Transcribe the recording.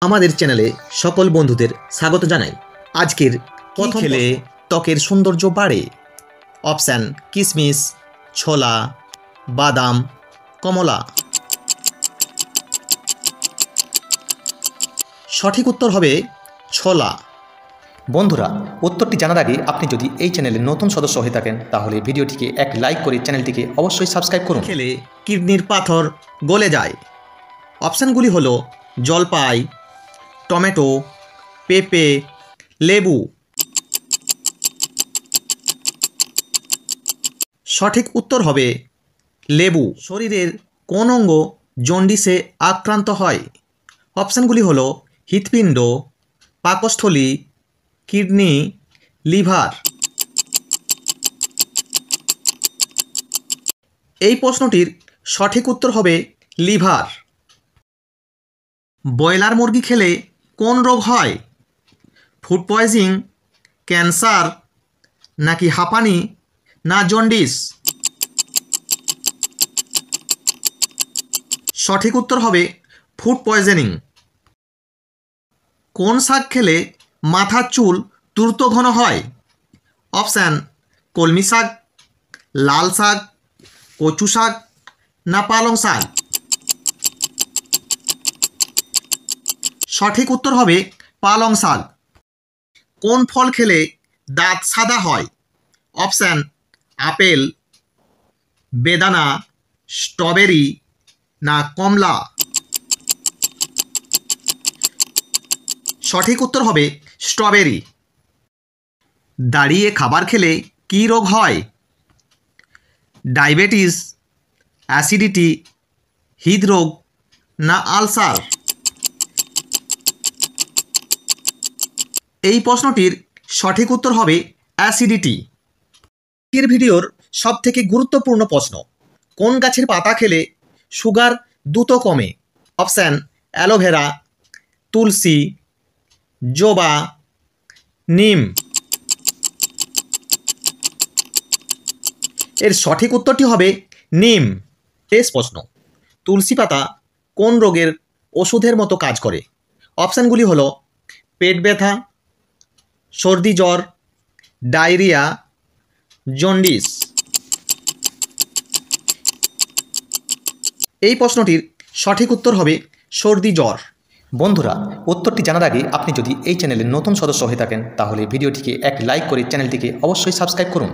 আমাদের চ্যানেলে সকল বন্ধুদের স্বাগত জানাই। আজকের প্রথম খেলে ত্বকের সৌন্দর্য বাড়ে। অপশান কিশমিশ, ছোলা, বাদাম, কমলা। সঠিক উত্তর হবে ছোলা। বন্ধুরা, উত্তরটি জানার আগে আপনি যদি এই চ্যানেলে নতুন সদস্য হয়ে থাকেন তাহলে ভিডিওটিকে এক লাইক করে চ্যানেলটিকে অবশ্যই সাবস্ক্রাইব করুন। খেলে কিডনির পাথর গলে যায়। অপশানগুলি হলো জলপাই, টমেটো, পেঁপে, লেবু। সঠিক উত্তর হবে লেবু। শরীরের কোন অঙ্গ জন্ডিসে আক্রান্ত হয়? অপশানগুলি হলো হৃৎপিণ্ড, পাকস্থলী, কিডনি, লিভার। এই প্রশ্নটির সঠিক উত্তর হবে লিভার। ব্রয়লার মুরগি খেলে কোন রোগ হয়? ফুড পয়জিং, ক্যান্সার, নাকি হাঁপানি, না জন্ডিস? সঠিক উত্তর হবে ফুড পয়জনিং। কোন শাক খেলে মাথার চুল দ্রুত ঘন হয়? অপশান কলমি শাক, লাল শাক, কচু শাক, না পালং শাক? সঠিক উত্তর হবে পালং শাক। কোন ফল খেলে দাঁত সাদা হয়? অপশান আপেল, বেদানা, স্ট্রবেরি, না কমলা? সঠিক উত্তর হবে স্ট্রবেরি। দাঁড়িয়ে খাবার খেলে কী রোগ হয়? ডায়াবেটিস, অ্যাসিডিটি, হৃদরোগ, না আলসার? এই প্রশ্নটির সঠিক উত্তর হবে অ্যাসিডিটি। আজকের ভিডিওর সবথেকে গুরুত্বপূর্ণ প্রশ্ন, কোন গাছের পাতা খেলে সুগার দ্রুত কমে? অপশান অ্যালোভেরা, তুলসী, জবা, নিম। এর সঠিক উত্তরটি হবে নিম। শেষ প্রশ্ন, তুলসী পাতা কোন রোগের ওষুধের মতো কাজ করে? অপশানগুলি হলো পেট ব্যথা, সর্দি জ্বর, ডায়রিয়া, জন্ডিস। এই প্রশ্নটির সঠিক উত্তর হবে সর্দি জ্বর। বন্ধুরা, উত্তরটি জানার আগে আপনি যদি এই চ্যানেলে নতুন সদস্য হয়ে থাকেন তাহলে ভিডিওটিকে এক লাইক করে চ্যানেলটিকে অবশ্যই সাবস্ক্রাইব করুন।